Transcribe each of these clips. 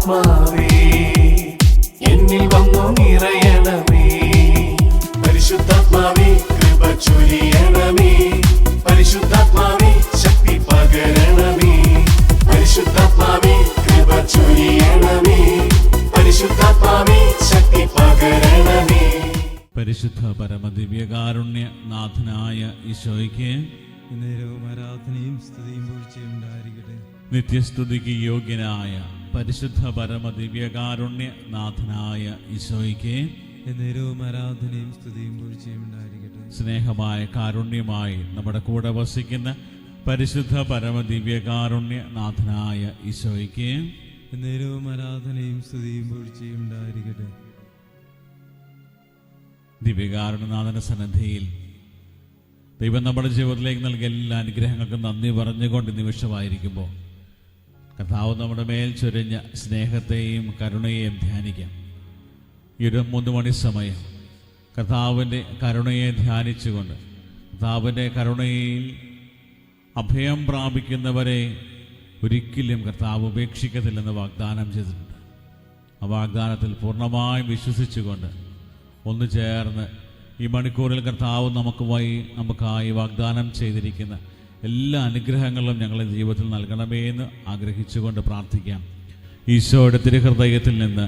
പരിശുദ്ധാത്മാവേ എന്നിൽ വന്നു നിറയണമേ. പരിശുദ്ധാത്മാവേ കൃപ ചൊരിയണമേ. പരിശുദ്ധാത്മാവേ ശക്തി പകരണമേ. പരിശുദ്ധാത്മാവേ കൃപ ചൊരിയണമേ. പരിശുദ്ധാത്മാവേ ശക്തി പകരണമേ. പരിശുദ്ധ പരമദിവ്യകാരുണ്യ നാഥനായ ഈശോയ്ക്ക് നേരവും ആരാധനയും സ്തുതിയും പൂഴ്ചയും ഉണ്ടായിരിക്കട്ടെ. നിത്യസ്തുതിക്ക് യോഗ്യനായ പരിശുദ്ധ പരമദിവ്യകാരുണ്യ നാഥനായ ഈശോയ്ക്ക് നേരവും ആരാധനയും സ്തുതിയും പൂഴ്ചയും ഉണ്ടായിരിക്കട്ടെ. സ്നേഹമായ കാരുണ്യമായി നമ്മുടെ കൂടെ വസിക്കുന്ന പരിശുദ്ധ പരമദിവ്യകാരുണ്യ നാഥനായ ഈശോയ്ക്ക് നേരവും ആരാധനയും സ്തുതിയും പൂഴ്ചയും ഉണ്ടായിരിക്കട്ടെ. ദിവ്യകാരുണ്യനാഥന്റെ സന്നിധിയിൽ ദൈവം നമ്മുടെ ജീവിതത്തിലേക്ക് നൽകിയ എല്ലാ അനുഗ്രഹങ്ങൾക്കും നന്ദി പറഞ്ഞുകൊണ്ട് നിമിഷമായിരിക്കുമ്പോൾ കർത്താവ് നമ്മുടെ മേൽ ചൊരിഞ്ഞ സ്നേഹത്തെയും കരുണയെയും ധ്യാനിക്കാം. ഈ ഒരു 3 മണി സമയം കർത്താവിൻ്റെ കരുണയെ ധ്യാനിച്ചുകൊണ്ട് കർത്താവിൻ്റെ കരുണയിൽ അഭയം പ്രാപിക്കുന്നവരെ ഒരിക്കലും കർത്താവ് ഉപേക്ഷിക്കത്തില്ലെന്ന് വാഗ്ദാനം ചെയ്തിട്ടുണ്ട്. ആ വാഗ്ദാനത്തിൽ പൂർണ്ണമായും വിശ്വസിച്ചുകൊണ്ട് ഒന്ന് ചേർന്ന് ഈ മണിക്കൂറിൽ കർത്താവ് നമുക്കായി വാഗ്ദാനം ചെയ്തിരിക്കുന്ന എല്ലാ അനുഗ്രഹങ്ങളും ഞങ്ങളുടെ ജീവിതത്തിൽ നൽകണമേ എന്ന് ആഗ്രഹിച്ചുകൊണ്ട് പ്രാർത്ഥിക്കാം. ഈശോയുടെ തിരുഹൃദയത്തിൽ നിന്ന്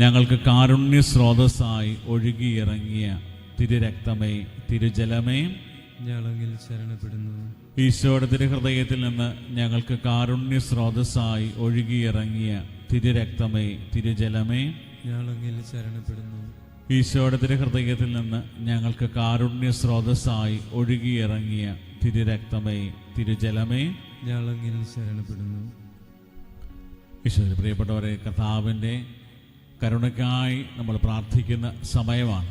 ഞങ്ങൾക്ക് കാരുണ്യ സ്രോതസ്സായി ഒഴുകിയിറങ്ങിയ തിരുരക്തമേ, തിരുജലമേ, ഞങ്ങളങ്ങിൽ ശരണപ്പെടുന്നു. ഈശോയുടെ തിരുഹൃദയത്തിൽ നിന്ന് ഞങ്ങൾക്ക് കാരുണ്യ സ്രോതസ്സായി ഒഴുകിയിറങ്ങിയ തിരുരക്തമേ, തിരുജലമേ, ഞങ്ങളങ്ങിൽ ശരണപ്പെടുന്നു. ഈശോയുടെ തിരുഹൃദയത്തിൽ നിന്ന് ഞങ്ങൾക്ക് കാരുണ്യ സ്രോതസ്സായി ഒഴുകിയിറങ്ങിയ തിരുരക്തമേ, തിരുജലമേ, ഞങ്ങളങ്ങിൽ ശരണപ്പെടുന്നു. ഈശോയുടെ പ്രിയപ്പെട്ടവരെ, കർത്താവിൻ്റെ കരുണയ്ക്കായി നമ്മൾ പ്രാർത്ഥിക്കുന്ന സമയമാണ്.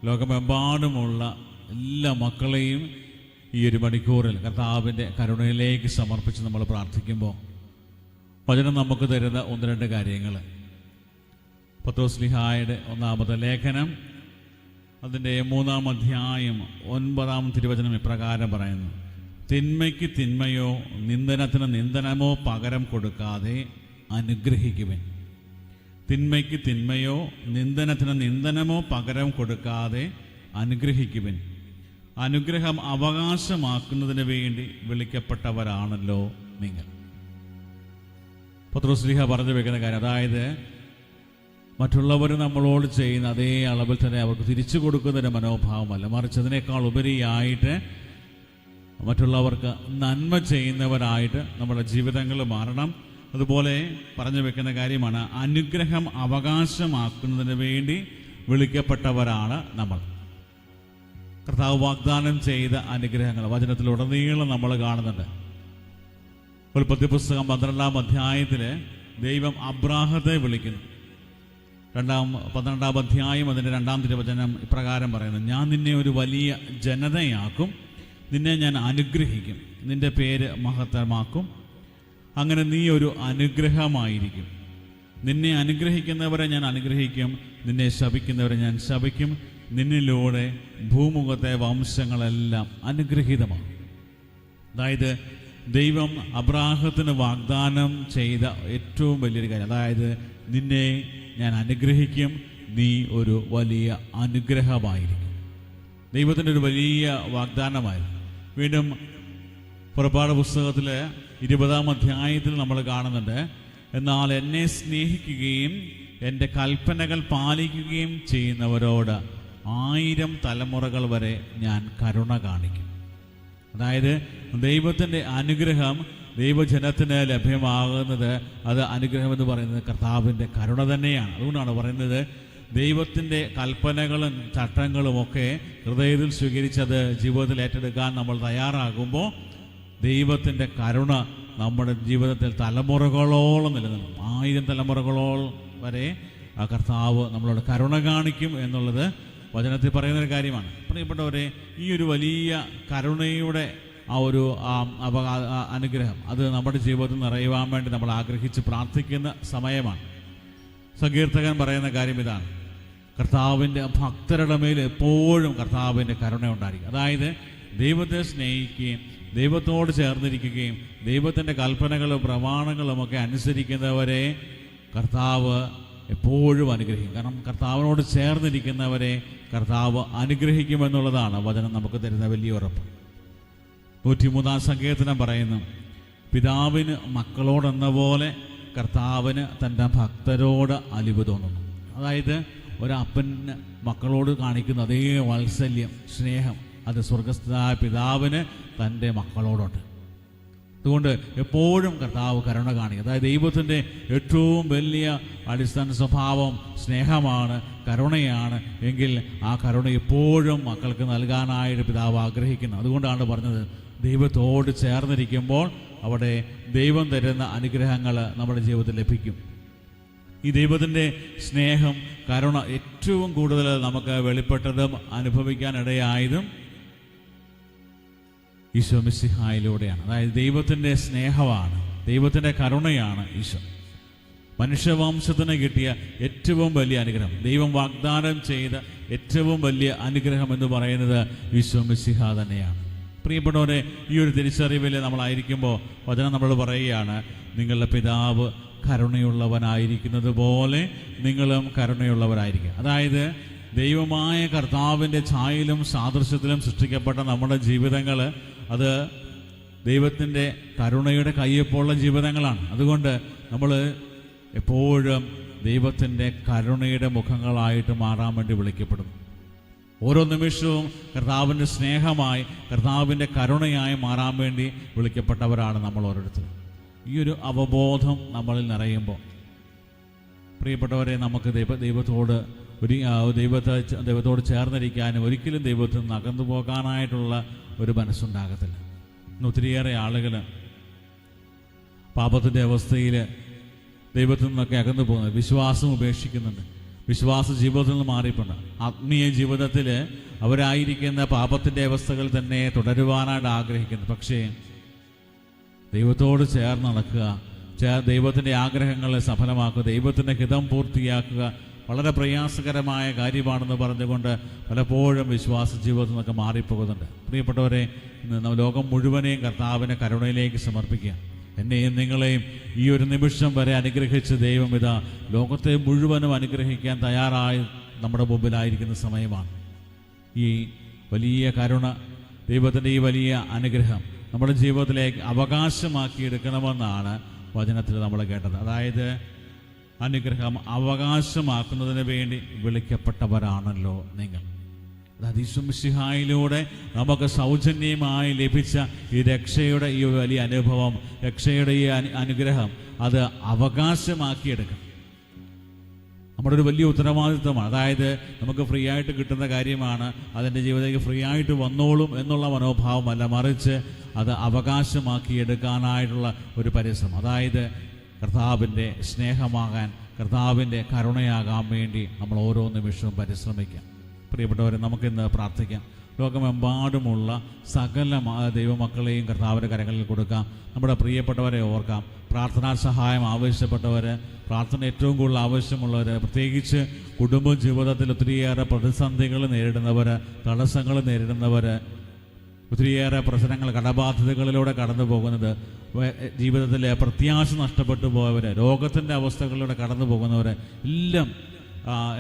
ലോകമെമ്പാടുമുള്ള എല്ലാ മക്കളെയും ഈ ഒരു മണിക്കൂറിൽ കർത്താവിൻ്റെ കരുണയിലേക്ക് സമർപ്പിച്ച് നമ്മൾ പ്രാർത്ഥിക്കുമ്പോൾ വചനം നമുക്ക് തരുന്ന 1-2 കാര്യങ്ങൾ. പത്രോസ്ലീഹായുടെ 1-ാമത്തെ ലേഖനം അതിൻ്റെ 3-ാം അധ്യായം 9-ാം തിരുവചനം ഇപ്രകാരം പറയുന്നു: തിന്മയ്ക്ക് തിന്മയോ നിന്ദനത്തിന് നിന്ദനമോ പകരം കൊടുക്കാതെ അനുഗ്രഹിക്കുവൻ. തിന്മയ്ക്ക് തിന്മയോ നിന്ദനത്തിന് നിന്ദനമോ പകരം കൊടുക്കാതെ അനുഗ്രഹിക്കുവൻ. അനുഗ്രഹം അവകാശമാക്കുന്നതിന് വേണ്ടി വിളിക്കപ്പെട്ടവരാണല്ലോ നിങ്ങൾ. പത്രോസ്ലീഹ പറഞ്ഞു വെക്കുന്ന കാര്യം, അതായത് മറ്റുള്ളവർ നമ്മളോട് ചെയ്യുന്ന അതേ അളവിൽ തന്നെ അവർക്ക് തിരിച്ചു കൊടുക്കുന്നതിൻ്റെ മനോഭാവമല്ല, മറിച്ച് അതിനേക്കാൾ ഉപരിയായിട്ട് മറ്റുള്ളവർക്ക് നന്മ ചെയ്യുന്നവരായിട്ട് നമ്മുടെ ജീവിതങ്ങൾ മാറണം. അതുപോലെ പറഞ്ഞു വെക്കുന്ന കാര്യമാണ്, അനുഗ്രഹം അവകാശമാക്കുന്നതിന് വേണ്ടി വിളിക്കപ്പെട്ടവരാണ് നമ്മൾ. കർത്താവ് വാഗ്ദാനം ചെയ്ത അനുഗ്രഹങ്ങൾ വചനത്തിലുടനീളം നമ്മൾ കാണുന്നുണ്ട്. ഉൽപ്പത്തി പുസ്തകം 12-ാം അധ്യായത്തിൽ ദൈവം അബ്രാഹത്തെ വിളിക്കുന്നു. 12-ാം അധ്യായം അതിൻ്റെ 2-ാം തിരുവചനം ഇപ്രകാരം പറയുന്നു: ഞാൻ നിന്നെ ഒരു വലിയ ജനതയാക്കും, നിന്നെ ഞാൻ അനുഗ്രഹിക്കും, നിന്റെ പേര് മഹത്തരമാക്കും, അങ്ങനെ നീ ഒരു അനുഗ്രഹമായിരിക്കും. നിന്നെ അനുഗ്രഹിക്കുന്നവരെ ഞാൻ അനുഗ്രഹിക്കും, നിന്നെ ശപിക്കുന്നവരെ ഞാൻ ശപിക്കും, നിന്നിലൂടെ ഭൂമുഖത്തെ വംശങ്ങളെല്ലാം അനുഗ്രഹീതമാണ്. അതായത് ദൈവം അബ്രാഹത്തിന് വാഗ്ദാനം ചെയ്ത ഏറ്റവും വലിയൊരു കാര്യം, അതായത് നിന്നെ ഞാൻ അനുഗ്രഹിക്കും, നീ ഒരു വലിയ അനുഗ്രഹമായിരിക്കും. ദൈവത്തിൻ്റെ ഒരു വലിയ വാഗ്ദാനമായിരുന്നു. വീണ്ടും പുറപ്പാട് പുസ്തകത്തിൽ 20-ാം അധ്യായത്തിൽ നമ്മൾ കാണുന്നുണ്ട്: എന്നാൽ എന്നെ സ്നേഹിക്കുകയും എൻ്റെ കൽപ്പനകൾ പാലിക്കുകയും ചെയ്യുന്നവരോട് 1000 തലമുറകൾ വരെ ഞാൻ കരുണ കാണിക്കും. അതായത് ദൈവത്തിൻ്റെ അനുഗ്രഹം ദൈവജനത്തിന് ലഭ്യമാകുന്നത്, അത് അനുഗ്രഹം എന്ന് പറയുന്നത് കർത്താവിൻ്റെ കരുണ തന്നെയാണ്. അതുകൊണ്ടാണ് പറയുന്നത്, ദൈവത്തിൻ്റെ കൽപ്പനകളും ചട്ടങ്ങളുമൊക്കെ ഹൃദയത്തിൽ സ്വീകരിച്ചത് ജീവിതത്തിൽ ഏറ്റെടുക്കാൻ നമ്മൾ തയ്യാറാകുമ്പോൾ ദൈവത്തിൻ്റെ കരുണ നമ്മുടെ ജീവിതത്തിൽ തലമുറകളോളം നിലനിൽക്കും. 1000 തലമുറകളോളം വരെ ആ കർത്താവ് നമ്മളോട് കരുണ കാണിക്കും എന്നുള്ളത് വചനത്തിൽ പറയുന്നൊരു കാര്യമാണ്. പ്രിയപ്പെട്ടവരെ, ഈ ഒരു വലിയ കരുണയുടെ ആ ഒരു അനുഗ്രഹം അത് നമ്മുടെ ജീവിതത്തിൽ നിറയുവാൻ വേണ്ടി നമ്മൾ ആഗ്രഹിച്ച് പ്രാർത്ഥിക്കുന്ന സമയമാണ്. സങ്കീർത്തകൻ പറയുന്ന കാര്യം ഇതാണ്: കർത്താവിൻ്റെ ഭക്തരുടെ മേൽ എപ്പോഴും കർത്താവിൻ്റെ കരുണ ഉണ്ടായിരിക്കും. അതായത് ദൈവത്തെ സ്നേഹിക്കുകയും ദൈവത്തോട് ചേർന്നിരിക്കുകയും ദൈവത്തിൻ്റെ കൽപ്പനകളും പ്രമാണങ്ങളുമൊക്കെ അനുസരിക്കുന്നവരെ കർത്താവ് എപ്പോഴും അനുഗ്രഹിക്കും. കാരണം കർത്താവിനോട് ചേർന്നിരിക്കുന്നവരെ കർത്താവ് അനുഗ്രഹിക്കുമെന്നുള്ളതാണ് വചനം നമുക്ക് തരുന്ന വലിയ ഉറപ്പ്. 103 സങ്കീർത്തനം പറയുന്നു, പിതാവിന് മക്കളോടെന്ന പോലെ കർത്താവിന് തൻ്റെ ഭക്തരോട് അലിവ് തോന്നുന്നു. അതായത് ഒരപ്പന് മക്കളോട് കാണിക്കുന്ന അതേ വാത്സല്യം, സ്നേഹം, അത് സ്വർഗസ്ഥനായ പിതാവിന് തൻ്റെ മക്കളോടുണ്ട്. അതുകൊണ്ട് എപ്പോഴും കർത്താവ് കരുണ കാണിക്കും. അതായത് ദൈവത്തിൻ്റെ ഏറ്റവും വലിയ അടിസ്ഥാന സ്വഭാവം സ്നേഹമാണ്, കരുണയാണ്. എങ്കിൽ ആ കരുണ എപ്പോഴും മക്കൾക്ക് നൽകാനായിട്ട് പിതാവ് ആഗ്രഹിക്കുന്നു. അതുകൊണ്ടാണ് പറഞ്ഞത്, ദൈവത്തോട് ചേർന്നിരിക്കുമ്പോൾ അവിടെ ദൈവം തരുന്ന അനുഗ്രഹങ്ങൾ നമ്മുടെ ജീവിതത്തിൽ ലഭിക്കും. ഈ ദൈവത്തിൻ്റെ സ്നേഹം, കരുണ ഏറ്റവും കൂടുതൽ നമുക്ക് വെളിപ്പെട്ടതും അനുഭവിക്കാനിടയായതും ഈശോ മിശിഹായിലൂടെയാണ്. അതായത് ദൈവത്തിൻ്റെ സ്നേഹമാണ്, ദൈവത്തിൻ്റെ കരുണയാണ് ഈശോ. മനുഷ്യവംശത്തിന് കിട്ടിയ ഏറ്റവും വലിയ അനുഗ്രഹം, ദൈവം വാഗ്ദാനം ചെയ്ത ഏറ്റവും വലിയ അനുഗ്രഹം എന്ന് പറയുന്നത് ഈശോ മിശിഹ തന്നെയാണ്. പ്രിയപ്പെട്ടവരെ, ഈ ഒരു തിരിച്ചറിവിൽ നമ്മളായിരിക്കുമ്പോൾ വചനം നമ്മൾ പറയുകയാണ്, നിങ്ങളുടെ പിതാവ് കരുണയുള്ളവനായിരിക്കുന്നത് പോലെ നിങ്ങളും കരുണയുള്ളവരായിരിക്കുക. അതായത് ദൈവമായ കർത്താവിൻ്റെ ഛായയിലും സാദൃശ്യത്തിലും സൃഷ്ടിക്കപ്പെട്ട നമ്മുടെ ജീവിതങ്ങൾ അത് ദൈവത്തിൻ്റെ കരുണയുടെ കയ്യൊപ്പമുള്ള ജീവിതങ്ങളാണ്. അതുകൊണ്ട് നമ്മൾ എപ്പോഴും ദൈവത്തിൻ്റെ കരുണയുടെ മുഖങ്ങളായിട്ട് മാറാൻ വേണ്ടി വിളിക്കപ്പെടുന്നു. ഓരോ നിമിഷവും കർത്താവിൻ്റെ സ്നേഹമായി, കർത്താവിൻ്റെ കരുണയായി മാറാൻ വേണ്ടി വിളിക്കപ്പെട്ടവരാണ് നമ്മൾ ഓരോരുത്തരും. ഈ ഒരു അവബോധം നമ്മളിൽ നിറയുമ്പോൾ പ്രിയപ്പെട്ടവരെ, നമുക്ക് ദൈവത്തോട് ചേർന്നിരിക്കാനും ഒരിക്കലും ദൈവത്തിൽ നിന്ന് അകന്നു പോകാനായിട്ടുള്ള ഒരു മനസ്സുണ്ടാകത്തില്ല. ഇന്ന് ഒത്തിരിയേറെ ആളുകൾ പാപത്തിൻ്റെ അവസ്ഥയിൽ ദൈവത്തിൽ നിന്നൊക്കെ അകന്നു പോകുന്നത്, വിശ്വാസം ഉപേക്ഷിക്കുന്നുണ്ട്, വിശ്വാസ ജീവിതത്തിൽ നിന്ന് മാറിയിട്ടുണ്ട്. ആത്മീയ ജീവിതത്തിൽ അവരായിരിക്കുന്ന പാപത്തിൻ്റെ അവസ്ഥകൾ തന്നെ തുടരുവാനായിട്ട് ആഗ്രഹിക്കുന്നു. പക്ഷേ ദൈവത്തോട് ചേർന്ന് നടക്കുക, ദൈവത്തിൻ്റെ ആഗ്രഹങ്ങളെ സഫലമാക്കുക, ദൈവത്തിൻ്റെ ഹിതം പൂർത്തിയാക്കുക വളരെ പ്രയാസകരമായ കാര്യമാണെന്ന് പറഞ്ഞുകൊണ്ട് പലപ്പോഴും വിശ്വാസ ജീവിതത്തിൽ നിന്നൊക്കെ മാറിപ്പോകുന്നുണ്ട്. പ്രിയപ്പെട്ടവരെ, ഇന്ന് ലോകം മുഴുവനെയും കർത്താവിനെ കരുണയിലേക്ക് സമർപ്പിക്കുക. എന്നെയും നിങ്ങളെയും ഈ ഒരു നിമിഷം വരെ അനുഗ്രഹിച്ച ദൈവം ഇതാ ലോകത്തെ മുഴുവനും അനുഗ്രഹിക്കാൻ തയ്യാറായി നമ്മുടെ മുമ്പിലായിരിക്കുന്ന സമയമാണ്. ഈ വലിയ കരുണ, ദൈവത്തിൻ്റെ ഈ വലിയ അനുഗ്രഹം നമ്മുടെ ജീവിതത്തിലേക്ക് അവകാശമാക്കിയെടുക്കണമെന്നാണ് വചനത്തിൽ നമ്മൾ കേട്ടത്. അതായത് അനുഗ്രഹം അവകാശമാക്കുന്നതിന് വേണ്ടി വിളിക്കപ്പെട്ടവരാണല്ലോ നിങ്ങൾ. അതായത് ഈശോ മിശിഹായിലൂടെ നമുക്ക് സൗജന്യമായി ലഭിച്ച ഈ രക്ഷയുടെ ഈ വലിയ അനുഭവം, രക്ഷയുടെ ഈ അനുഗ്രഹം അത് അവകാശമാക്കിയെടുക്കണം. നമ്മുടെ ഒരു വലിയ ഉത്തരവാദിത്വമാണ്. അതായത് നമുക്ക് ഫ്രീ ആയിട്ട് കിട്ടുന്ന കാര്യമാണ്, അതിൻ്റെ ജീവിതത്തിലേക്ക് ഫ്രീ ആയിട്ട് വന്നോളും എന്നുള്ള മനോഭാവമല്ല, മറിച്ച് അത് അവകാശമാക്കിയെടുക്കാനായിട്ടുള്ള ഒരു പരിശ്രമം. അതായത് കർത്താവിൻ്റെ സ്നേഹമാകാൻ, കർത്താവിൻ്റെ കരുണയാകാൻ വേണ്ടി നമ്മൾ ഓരോ നിമിഷവും പരിശ്രമിക്കാം. പ്രിയപ്പെട്ടവരെ, നമുക്കിന്ന് പ്രാർത്ഥിക്കാം. ലോകമെമ്പാടുമുള്ള സകല ദൈവമക്കളെയും കർത്താവിൻ്റെ കരങ്ങളിൽ കൊടുക്കാം. നമ്മുടെ പ്രിയപ്പെട്ടവരെ ഓർക്കാം. പ്രാർത്ഥനാ സഹായം ആവശ്യപ്പെട്ടവർ, പ്രാർത്ഥന ഏറ്റവും കൂടുതൽ ആവശ്യമുള്ളവർ, പ്രത്യേകിച്ച് കുടുംബ ജീവിതത്തിൽ ഒത്തിരിയേറെ പ്രതിസന്ധികൾ നേരിടുന്നവർ, തടസ്സങ്ങൾ നേരിടുന്നവർ, ഒത്തിരിയേറെ പ്രശ്നങ്ങൾ, കടബാധ്യതകളിലൂടെ കടന്നു പോകുന്നത്, ജീവിതത്തിലെ പ്രത്യാശ നഷ്ടപ്പെട്ടു പോയവർ, രോഗത്തിൻ്റെ അവസ്ഥകളിലൂടെ കടന്നു പോകുന്നവർ,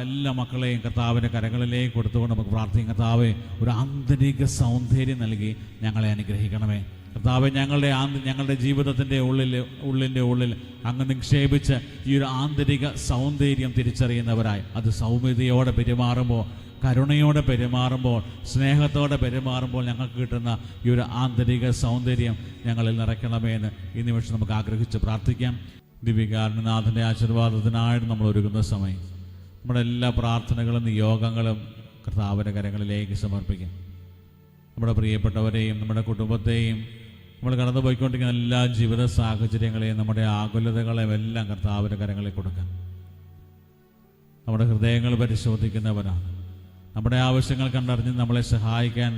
എല്ലാ മക്കളെയും കർത്താവിൻ്റെ കരങ്ങളിലേക്ക് കൊടുത്തുകൊണ്ട് നമുക്ക് പ്രാർത്ഥിക്കാം. കർത്താവെ, ഒരു ആന്തരിക സൗന്ദര്യം നൽകി ഞങ്ങളെ അനുഗ്രഹിക്കണമേ. കർത്താവെ, ഞങ്ങളുടെ ജീവിതത്തിൻ്റെ ഉള്ളിൽ അങ്ങ് നിക്ഷേപിച്ച് ഈ ഒരു ആന്തരിക സൗന്ദര്യം തിരിച്ചറിയുന്നവരായി, അത് സൗമ്യതയോടെ പെരുമാറുമ്പോൾ, കരുണയോടെ പെരുമാറുമ്പോൾ, സ്നേഹത്തോടെ പെരുമാറുമ്പോൾ ഞങ്ങൾക്ക് കിട്ടുന്ന ഈ ഒരു ആന്തരിക സൗന്ദര്യം ഞങ്ങളിൽ നിറയ്ക്കണമേ എന്ന് ഈ നിമിഷം നമുക്ക് ആഗ്രഹിച്ച് പ്രാർത്ഥിക്കാം. ദിവ്യകാരുണ്യനാഥൻ്റെ ആശീർവാദത്തിനായിട്ട് നമ്മൾ ഒരുങ്ങുന്ന സമയം നമ്മുടെ എല്ലാ പ്രാർത്ഥനകളും നിയോഗങ്ങളും കർത്താവിൻ്റെ കരങ്ങളിലേക്ക് സമർപ്പിക്കാം. നമ്മുടെ പ്രിയപ്പെട്ടവരെയും നമ്മുടെ കുടുംബത്തെയും നമ്മൾ കടന്നു പോയിക്കൊണ്ടിരിക്കുന്ന എല്ലാ ജീവിത സാഹചര്യങ്ങളെയും നമ്മുടെ ആകുലതകളെയും എല്ലാം കർത്താവിൻ്റെ കരങ്ങളിൽ കൊടുക്കാം. നമ്മുടെ ഹൃദയങ്ങൾ പരിശോധിക്കുന്നവനാണ്. നമ്മുടെ ആവശ്യങ്ങൾ കണ്ടറിഞ്ഞ് നമ്മളെ സഹായിക്കാൻ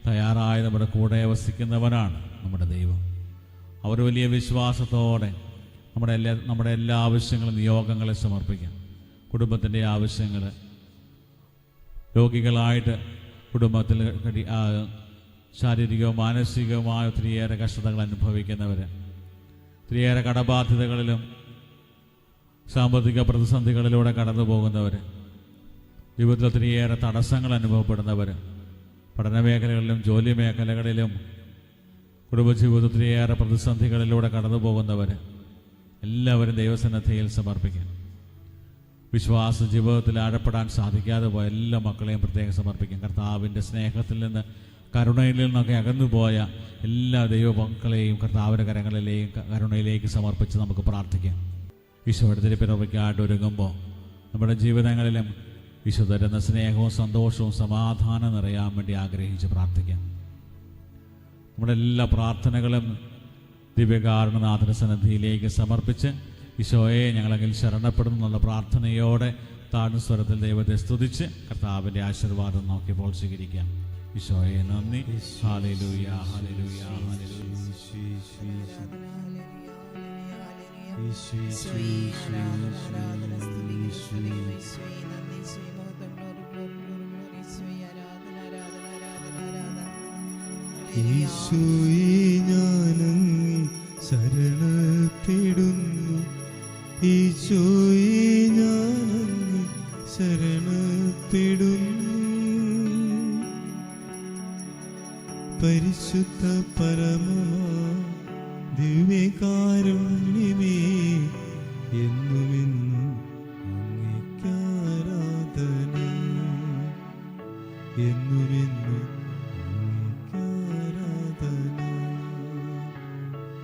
തയ്യാറായി നമ്മുടെ കൂടെ വസിക്കുന്നവനാണ് നമ്മുടെ ദൈവം. അവർ വലിയ വിശ്വാസത്തോടെ നമ്മുടെ എല്ലാ ആവശ്യങ്ങളും നിയോഗങ്ങളെ സമർപ്പിക്കാം. കുടുംബത്തിൻ്റെ ആവശ്യങ്ങൾ, രോഗികളായിട്ട് കുടുംബത്തിൽ ശാരീരികവും മാനസികവുമായ ഒത്തിരിയേറെ കഷ്ടതകൾ അനുഭവിക്കുന്നവർ, ഒത്തിരിയേറെ കടബാധ്യതകളിലും സാമ്പത്തിക പ്രതിസന്ധികളിലൂടെ കടന്നു പോകുന്നവർ, ജീവിതത്തിൽ ഒത്തിരിയേറെ തടസ്സങ്ങൾ അനുഭവപ്പെടുന്നവർ, പഠന മേഖലകളിലും ജോലി മേഖലകളിലും കുടുംബജീവിതത്തിലേറെ പ്രതിസന്ധികളിലൂടെ കടന്നു പോകുന്നവർ എല്ലാവരും ദൈവസന്നിധിയിൽ സമർപ്പിക്കും. വിശ്വാസ ജീവിതത്തിൽ ആഴപ്പെടാൻ സാധിക്കാതെ പോയ എല്ലാ മക്കളെയും പ്രത്യേകം സമർപ്പിക്കും. കർത്താവിൻ്റെ സ്നേഹത്തിൽ നിന്ന്, കരുണയിൽ നിന്നൊക്കെ അകന്നുപോയ എല്ലാ ദൈവമക്കളെയും കർത്താവിൻ്റെ കരുണയിലേക്ക് സമർപ്പിച്ച് നമുക്ക് പ്രാർത്ഥിക്കാം. ഈശോയുടെ തിരുപ്പിറവിക്കായിട്ട് ഒരുങ്ങുമ്പോൾ നമ്മുടെ ജീവിതങ്ങളിലും ഈശോ തരുന്ന സ്നേഹവും സന്തോഷവും സമാധാനം നിറയാൻ വേണ്ടി ആഗ്രഹിച്ച് പ്രാർത്ഥിക്കാം. നമ്മുടെ എല്ലാ പ്രാർത്ഥനകളും ദിവ്യകാരുണ്യനാഥന്റെ സന്നിധിയിലേക്ക് സമർപ്പിച്ച് ഈശോയെ ഞങ്ങളെങ്കിൽ ശരണപ്പെടുന്നു എന്നുള്ള പ്രാർത്ഥനയോടെ താഴ്ന്ന സ്വരത്തിൽ ദൈവത്തെ സ്തുതിച്ച് കർത്താവിൻ്റെ ആശീർവാദം നോക്കിയപ്പോൾ സ്വീകരിക്കാം. ഈശോയെ നന്ദി. Hallelujah, hallelujah, hallelujah. ഈശോയെ ഞാനങ്ങേ ശരണപ്പെടുന്നു, ഈശോയെ ഞാനങ്ങേ ശരണപ്പെടുന്നു. പരിശുദ്ധ പരമമാ ദിവ്യകാരുണ്യമേ എന്നുമെന്നും